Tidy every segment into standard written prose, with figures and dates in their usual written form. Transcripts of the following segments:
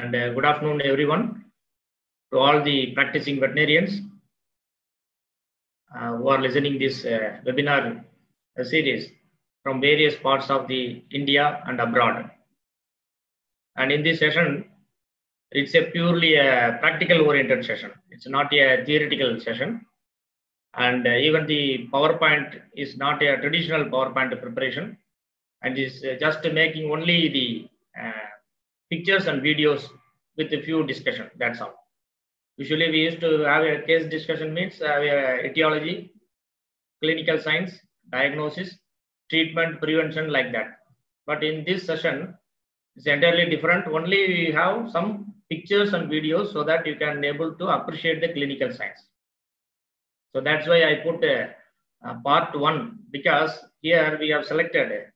And good afternoon, everyone, to all the practicing veterinarians who are listening this webinar series from various parts of the India and abroad. And in this session, it's a purely practical oriented session. It's not a theoretical session. And even the PowerPoint is not a traditional PowerPoint preparation, and is just making only the pictures and videos with a few discussion. That's all. Usually we used to have a case discussion, means have a etiology, clinical science, diagnosis, treatment, prevention, like that. But in this session, it's entirely different. Only we have some pictures and videos so that you can able to appreciate the clinical science. So that's why I put part 1, because here we have selected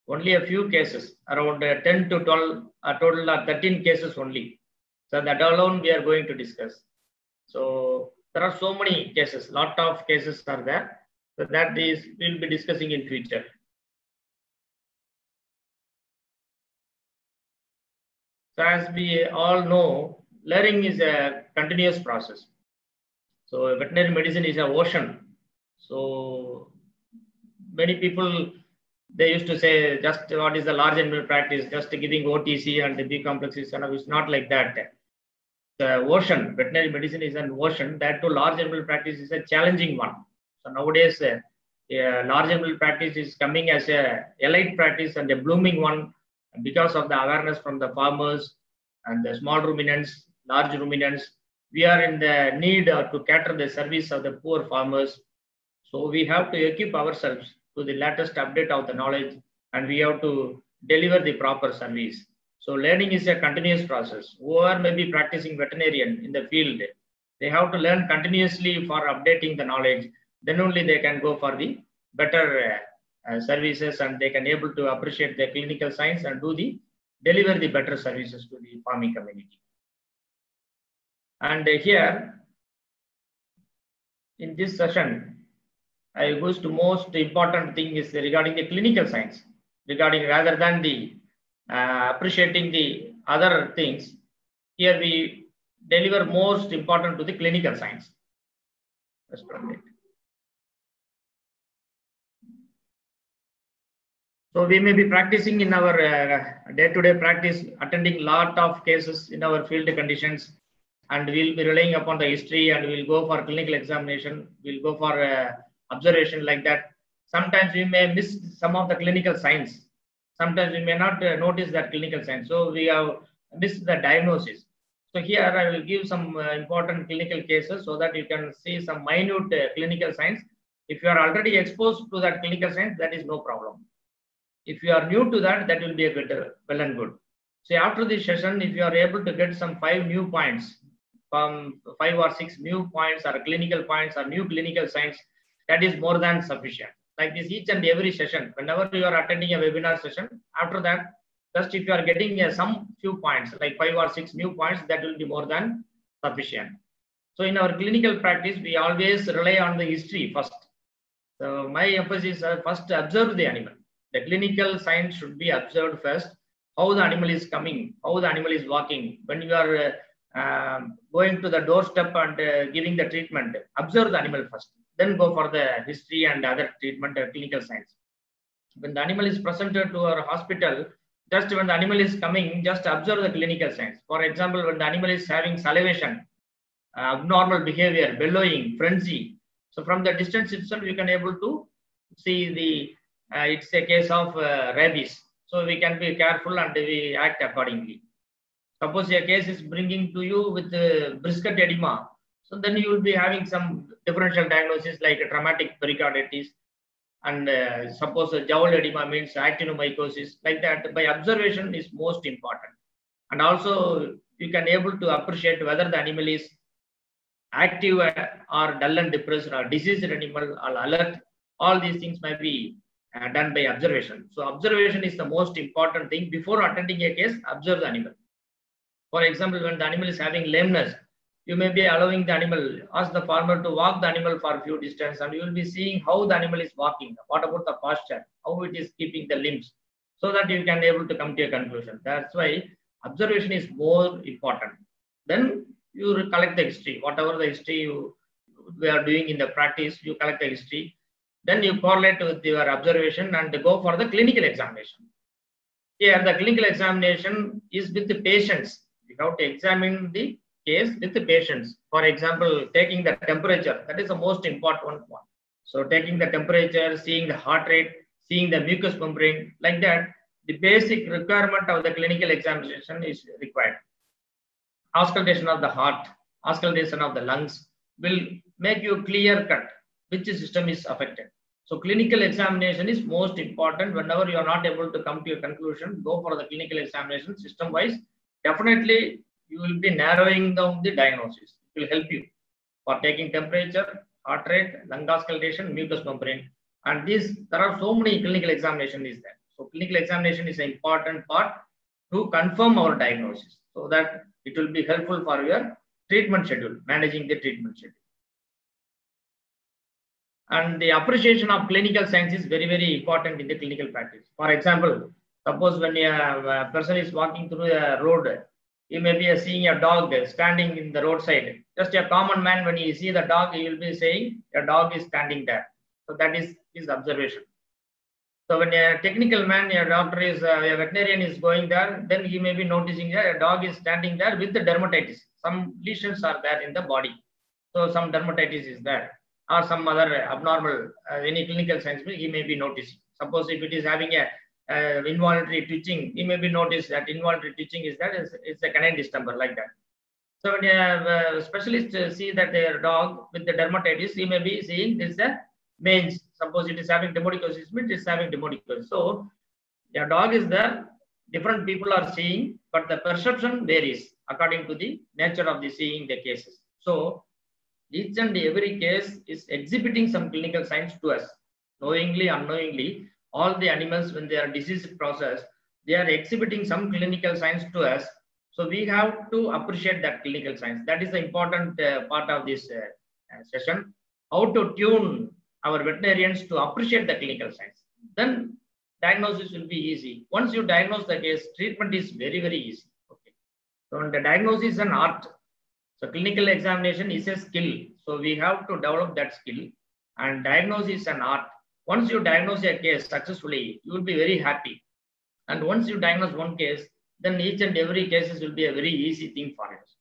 only a few cases, around 10 to 12, a total of 13 cases only. So that alone we are going to discuss. So there are so many cases, lot of cases are there. So that is, we'll be discussing in future. So as we all know, learning is a continuous process. So veterinary medicine is an ocean. So many people, they used to say, just what is the large animal practice, just giving OTC and the B complexes, and it's not like that. The ocean, veterinary medicine is an ocean. That to large animal practice is a challenging one. So nowadays, large animal practice is coming as a elite practice and a blooming one because of the awareness from the farmers and the small ruminants, large ruminants. We are in the need to cater the service of the poor farmers. So we have to equip ourselves to the latest update of the knowledge, and we have to deliver the proper service. So learning is a continuous process. Whoever may be practicing veterinarian in the field, they have to learn continuously for updating the knowledge. Then only they can go for the better services, and they can able to appreciate the clinical science and deliver the better services to the farming community. And here in this session, I wish to most important thing is regarding the clinical science, regarding rather than the appreciating the other things. Here we deliver most important to the clinical science. So we may be practicing in our day-to-day practice, attending lot of cases in our field conditions, and we'll be relying upon the history, and we'll go for clinical examination, we'll go for observation, like that. Sometimes we may miss some of the clinical signs. Sometimes we may not notice that clinical signs. So we have missed the diagnosis. So here I will give some important clinical cases so that you can see some minute clinical signs. If you are already exposed to that clinical signs, that is no problem. If you are new to that, that will be a good, well and good. So after this session, if you are able to get some 5 new points, from 5 or 6 new points or clinical points or new clinical signs, that is more than sufficient. Like this, each and every session, whenever you are attending a webinar session, after that, just if you are getting some few points, like 5 or 6 new points, that will be more than sufficient. So in our clinical practice, we always rely on the history first. So my emphasis is first observe the animal. The clinical science should be observed first. How the animal is coming, how the animal is walking. When you are going to the doorstep and giving the treatment, observe the animal first. Then go for the history and other treatment clinical science. When the animal is presented to our hospital, just when the animal is coming, just observe the clinical signs. For example, when the animal is having salivation, abnormal behavior, bellowing, frenzy. So from the distance itself, you can able to see the, it's a case of rabies. So we can be careful and we act accordingly. Suppose a case is bringing to you with brisket edema. So then you will be having some differential diagnosis like a traumatic pericarditis, and suppose a jowl edema means actinomycosis, like that. By observation is most important. And also you can able to appreciate whether the animal is active or dull and depressed, or diseased animal or alert. All these things may be done by observation. So observation is the most important thing. Before attending a case, observe the animal. For example, when the animal is having lameness, you may be allowing the animal, ask the farmer to walk the animal for a few distance, and you will be seeing how the animal is walking. What about the posture, how it is keeping the limbs, so that you can able to come to a conclusion. That's why Observation is more important. Then you collect the history, whatever the history we are doing in the practice, you collect the history. Then you correlate with your observation and go for the clinical examination. Here, the clinical examination is with the patients. You have to examine the case with the patients. For example, taking the temperature, that is the most important one. So taking the temperature, seeing the heart rate, seeing the mucous membrane, like that, the basic requirement of the clinical examination is required. Auscultation of the heart, auscultation of the lungs will make you clear cut which system is affected. So clinical examination is most important. Whenever you are not able to come to a conclusion, go for the clinical examination system wise. Definitely you will be narrowing down the diagnosis. It will help you for taking temperature, heart rate, lung auscultation, mucous membrane. And there are so many clinical examination is there. So clinical examination is an important part to confirm our diagnosis, so that it will be helpful for your treatment schedule, managing the treatment schedule. And the appreciation of clinical science is very, very important in the clinical practice. For example, suppose when a person is walking through a road, you may be seeing a dog standing in the roadside. Just a common man, when you see the dog, he will be saying a dog is standing there. So that is his observation. So when a technical man, a doctor is, a veterinarian is going there, then he may be noticing that a dog is standing there with the dermatitis. Some lesions are there in the body. So some dermatitis is there, or some other abnormal, any clinical signs he may be noticing. Suppose if it is having a involuntary twitching, he may be noticed that involuntary twitching is that it's a canine distemper, like that. So when a specialist see that their dog with the dermatitis, he may be seeing this mange. Suppose it is having demodicosis, it is having demodicosis. So your dog is there, different people are seeing, but the perception varies according to the nature of the seeing the cases. So each and every case is exhibiting some clinical signs to us, knowingly, unknowingly. All the animals, when they are disease process, they are exhibiting some clinical signs to us. So we have to appreciate that clinical signs. That is the important part of this session. How to tune our veterinarians to appreciate the clinical signs. Then diagnosis will be easy. Once you diagnose the case, treatment is very, very easy. Okay. So the diagnosis is an art. So clinical examination is a skill. So we have to develop that skill, and diagnosis is an art. Once you diagnose a case successfully, you will be very happy. And once you diagnose one case, then each and every cases will be a very easy thing for us.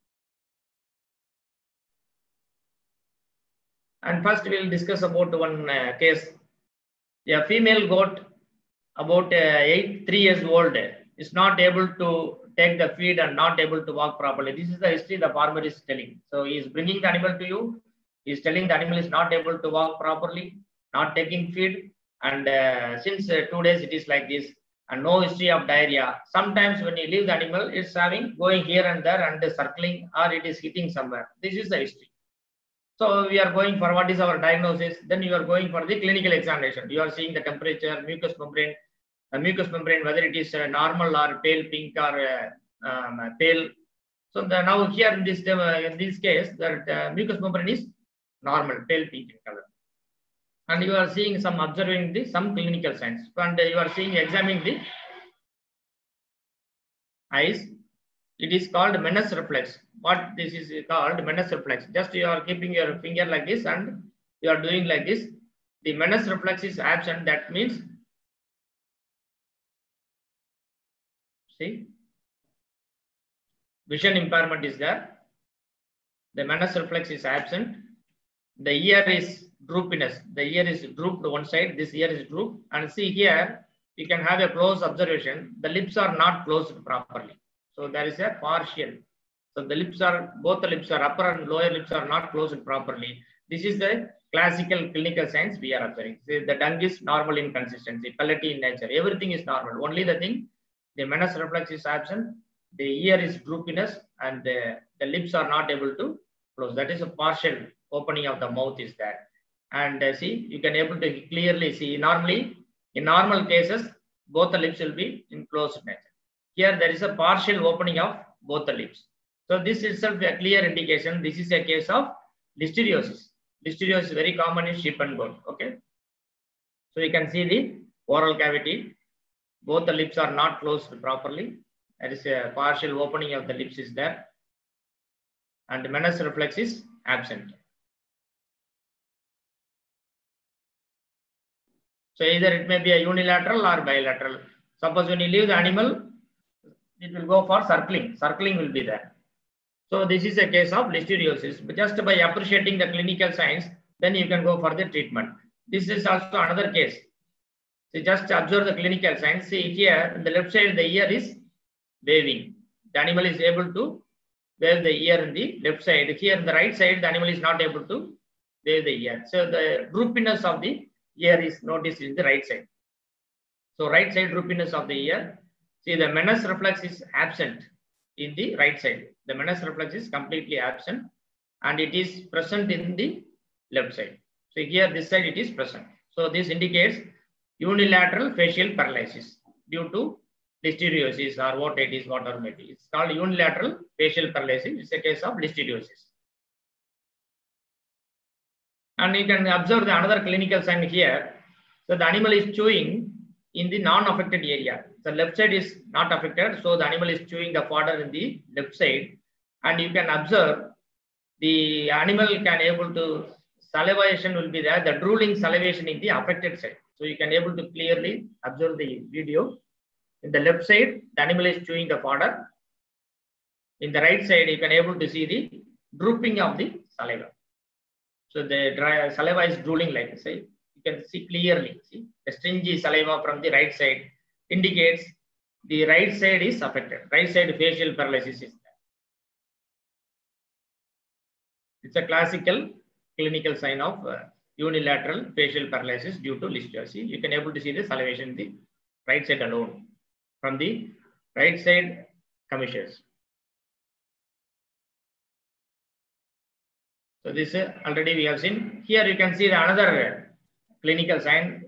And first we'll discuss about one case. A female goat about 3 years old is not able to take the feed and not able to walk properly. This is the history the farmer is telling. So he is bringing the animal to you. He is telling the animal is not able to walk properly, not taking feed. And since 2 days it is like this, and no history of diarrhea. Sometimes when you leave the animal, it's going here and there and circling, or it is hitting somewhere. This is the history. So we are going for what is our diagnosis. Then you are going for the clinical examination. You are seeing the temperature, mucous membrane, whether it is normal or pale pink or pale. So now here in this case, the mucous membrane is normal, pale pink in color. And you are seeing observing some clinical signs. And you are examining the eyes. It is called Menas reflex. What this is called, Menas reflex. Just you are keeping your finger like this and you are doing like this. The Menas reflex is absent. That means, see, vision impairment is there. The Menas reflex is absent. The ear is droopiness. The ear is drooped to one side. This ear is drooped. And see here, you can have a close observation. The lips are not closed properly. So there is a partial. So the lips are, both the lips are, upper and lower lips are not closed properly. This is the classical clinical signs we are observing. The tongue is normal in consistency, pellety in nature. Everything is normal. Only the thing, the Menas reflex is absent. The ear is droopiness and the lips are not able to close. That is a partial opening of the mouth is there. And see, you can able to clearly see. Normally, in normal cases, both the lips will be in closed nature. Here there is a partial opening of both the lips. So this itself a clear indication. This is a case of listeriosis. Listeriosis is very common in sheep and goat. Okay. So you can see the oral cavity. Both the lips are not closed properly. There is a partial opening of the lips is there, and the Menas reflex is absent. So either it may be a unilateral or bilateral. Suppose when you leave the animal, it will go for circling. Circling will be there. So this is a case of listeriosis. But just by appreciating the clinical signs, then you can go for the treatment. This is also another case. So just observe the clinical signs. See here, in the left side, the ear is waving. The animal is able to wave the ear in the left side. Here, in the right side, the animal is not able to wave the ear. So the droopiness of the ear is noticed in the right side. So right side droopiness of the ear. See, the Menas reflex is absent in the right side. The Menas reflex is completely absent, and it is present in the left side. So here, this side, it is present. So this indicates unilateral facial paralysis due to listeriosis or otitis, whatever may be. It's called unilateral facial paralysis. It's a case of listeriosis. And you can observe the another clinical sign here. So the animal is chewing in the non-affected area. The left side is not affected, so the animal is chewing the fodder in the left side, and you can observe the animal can able to salivation will be there, the drooling salivation in the affected side. So you can able to clearly observe the video. In the left side, the animal is chewing the fodder. In the right side, you can able to see the drooping of the saliva. So the dry saliva is drooling like this. You can see clearly. See the stringy saliva from the right side indicates the right side is affected. Right side facial paralysis is there. It's a classical clinical sign of unilateral facial paralysis due to listeriosis. You can able to see the salivation in the right side alone from the right side commissures. So this already we have seen. Here you can see the another clinical sign.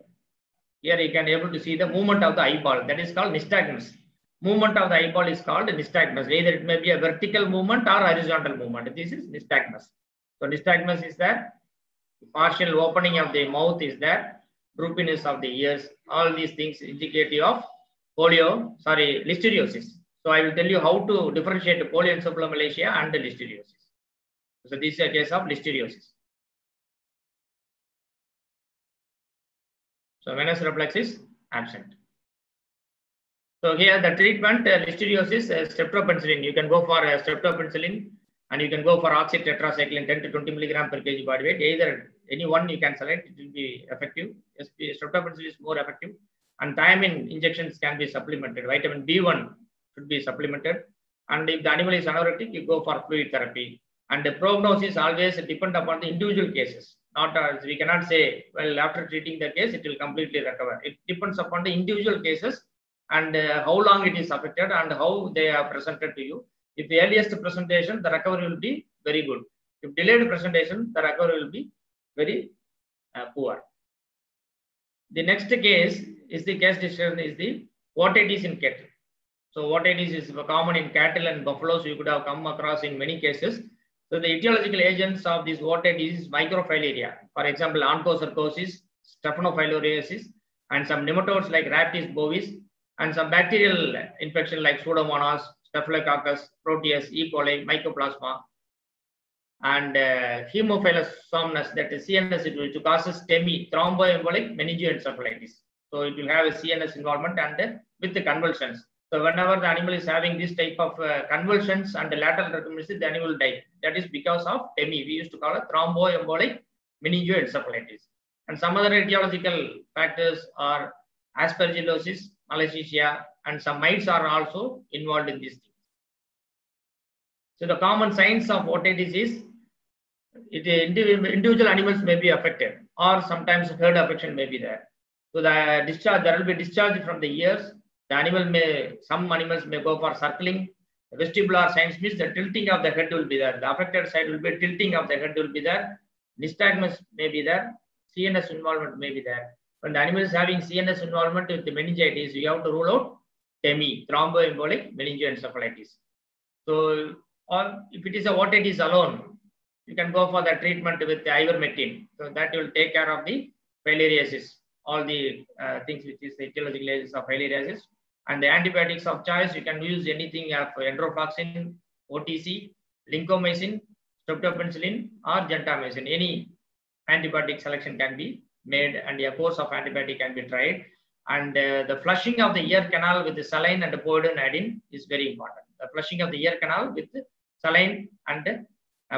Here you can able to see the movement of the eyeball. That is called nystagmus. Movement of the eyeball is called nystagmus. Either it may be a vertical movement or horizontal movement. This is nystagmus. So nystagmus is there. Partial opening of the mouth is there. Droopiness of the ears. All these things indicative of listeriosis. So I will tell you how to differentiate polyencephalomalacia and listeriosis. So this is a case of listeriosis. So Menas reflex is absent. So here the treatment listeriosis streptopenicillin. You can go for streptopenicillin, and you can go for oxytetracycline 10 to 20 milligram per kg body weight. Either any one you can select, it will be effective. Streptopenicillin is more effective, and thiamine injections can be supplemented. Vitamin B1 should be supplemented, and if the animal is anorectic, you go for fluid therapy. And the prognosis always depend upon the individual cases. Not as we cannot say, well, after treating the case, it will completely recover. It depends upon the individual cases and how long it is affected and how they are presented to you. If the earliest presentation, the recovery will be very good. If delayed presentation, the recovery will be very poor. The next case is the case decision is the otitis in cattle. So otitis is common in cattle and buffaloes. You could have come across in many cases. So the etiological agents of this otitis is microfilaria. For example, onchocercosis, staphylococcus, and some nematodes like Rhabdis bovis, and some bacterial infection like Pseudomonas, Staphylococcus, Proteus, E. coli, Mycoplasma, and Haemophilus somnus, that is CNS, which causes STEMI, thromboembolic meningoencephalitis. So it will have a CNS involvement and with the convulsions. So whenever the animal is having this type of convulsions and the lateral recumbency, the animal will die. That is because of TEMI. We used to call it thromboembolic meningoencephalitis. And some other etiological factors are aspergillosis, malassezia, and some mites are also involved in these things. So the common signs of otitis is individual animals may be affected, or sometimes herd affection may be there. So the discharge, there will be discharge from the ears. The animal may, some animals may go for circling. The vestibular signs means the tilting of the head will be there. The affected side will be tilting of the head will be there. Nystagmus may be there. CNS involvement may be there. When the animal is having CNS involvement with the meningitis, you have to rule out TEMI, thromboembolic meningoencephalitis. So, or if it is a otitis alone, you can go for the treatment with the ivermectin. So that will take care of the filariasis, all the things which is the etiological agents of filariasis. And the antibiotics of choice, you can use anything of enrofloxacin, OTC, lincomycin, streptopenicillin, or gentamicin. Any antibiotic selection can be made, and a course of antibiotic can be tried. And the flushing of the ear canal with the saline and the povidone iodine is very important. The flushing of the ear canal with saline and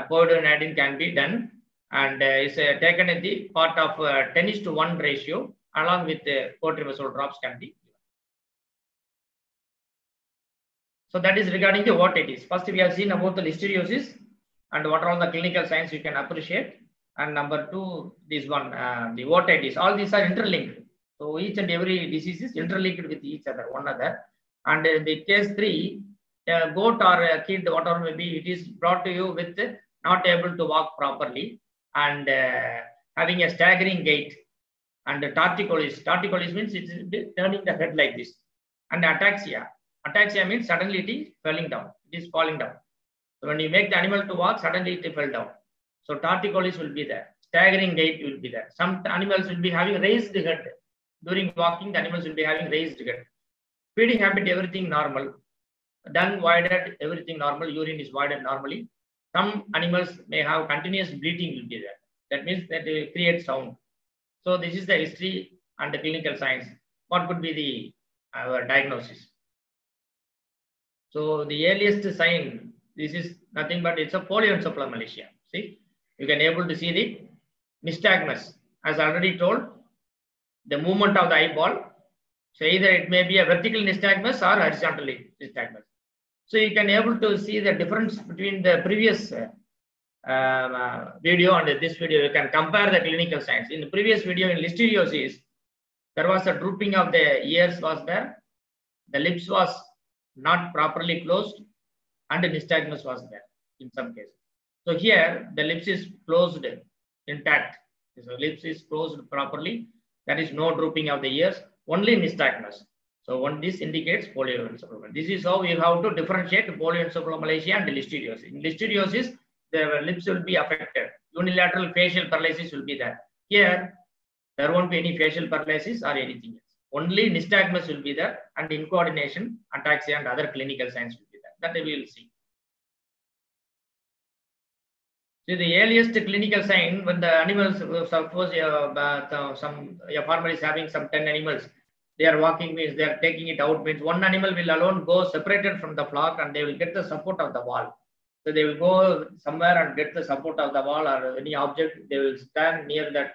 povidone iodine can be done, and is taken at the part of 10:1 ratio, along with the cotrimazole drops can be. So that is regarding the otitis. First, we have seen about the listeriosis and what are all the clinical signs you can appreciate. And number two, this one, the otitis. All these are interlinked. So each and every disease is interlinked with each other, one another. And in the case 3, a goat or a kid, whatever may be, it is brought to you with not able to walk properly and having a staggering gait. And torticollis. Torticollis means it is turning the head like this. And ataxia. Ataxia means suddenly it is falling down. It is falling down. So when you make the animal to walk, suddenly it fell down. So torticollis will be there. Staggering gait will be there. Some animals will be having raised head. During walking, the animals will be having raised head. Feeding habit, everything normal. Dung voided, everything normal. Urine is voided normally. Some animals may have continuous bleating will be there. That means that they create sound. So this is the history and the clinical signs. What could be our diagnosis? So the earliest sign, this is nothing but it's a polyencephalomalacia. See, you can able to see the nystagmus. As already told, the movement of the eyeball. So either it may be a vertical nystagmus or horizontal nystagmus. So you can able to see the difference between the previous video and this video. You can compare the clinical signs. In the previous video in listeriosis, there was a drooping of the ears was there. The lips was not properly closed and the nystagmus was there in some cases. So here the lips is closed intact. So lips is closed properly. There is no drooping of the ears, only nystagmus. So this indicates polyencephalomalacia. This is how we have to differentiate polyencephalomalacia and listeriosis. In listeriosis, the lips will be affected. Unilateral facial paralysis will be there. Here, there won't be any facial paralysis or anything else. Only nystagmus will be there, and incoordination, ataxia, and other clinical signs will be there. That we will see. So the earliest clinical sign when the animals, suppose a farmer is having some 10 animals, they are walking means they are taking it out means one animal will alone go separated from the flock and they will get the support of the wall. So they will go somewhere and get the support of the wall or any object. They will stand near that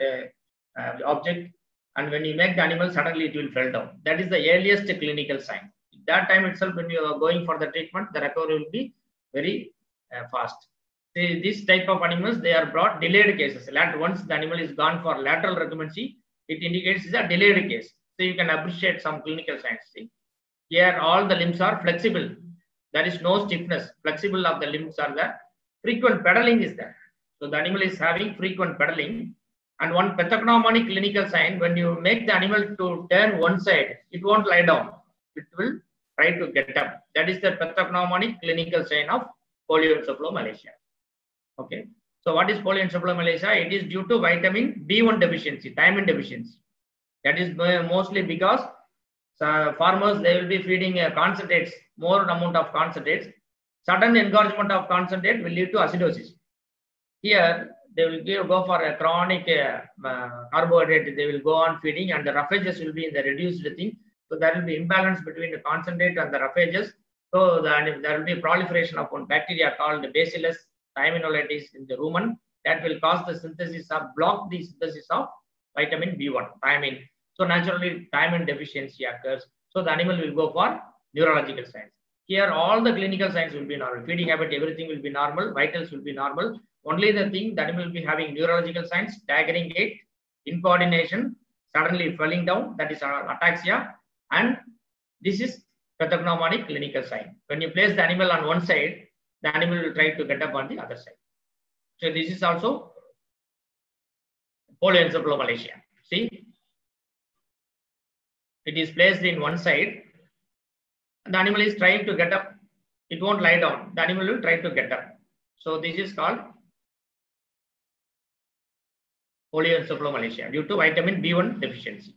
object, and when you make the animal, suddenly it will fall down. That is the earliest clinical sign. That time itself, when you are going for the treatment, the recovery will be very fast. See, this type of animals, they are brought delayed cases. Once the animal is gone for lateral recumbency, it indicates it's a delayed case. So you can appreciate some clinical signs. See, here all the limbs are flexible. There is no stiffness. Flexible of the limbs are there. Frequent pedaling is there. So the animal is having frequent pedaling. And one pathognomonic clinical sign, when you make the animal to turn one side, it won't lie down. It will try to get up. That is the pathognomonic clinical sign of polyencephalomalacia. Okay. So what is polyencephalomalacia? It is due to vitamin B1 deficiency, thiamine deficiency. That is mostly because farmers, they will be feeding concentrates, more amount of concentrates. Sudden engorgement of concentrate will lead to acidosis. Here, they will go for a chronic carbohydrate. They will go on feeding, and the roughages will be in the reduced thing. So there will be imbalance between the concentrate and the roughages. So there will be proliferation of one bacteria called Bacillus thiaminolytis in the rumen that will cause the synthesis of, block the synthesis of vitamin B1, thiamine. So naturally, thiamine deficiency occurs. So the animal will go for neurological signs. Here, all the clinical signs will be normal. Feeding habit, everything will be normal. Vitals will be normal. Only the thing, the animal will be having neurological signs, staggering gait, incoordination, suddenly falling down, that is ataxia. And this is pathognomonic clinical sign. When you place the animal on one side, the animal will try to get up on the other side. So this is also polyencephalomalacia. See, it is placed in one side. The animal is trying to get up. It won't lie down. The animal will try to get up. So this is called polyencephalomalacia due to vitamin B1 deficiency.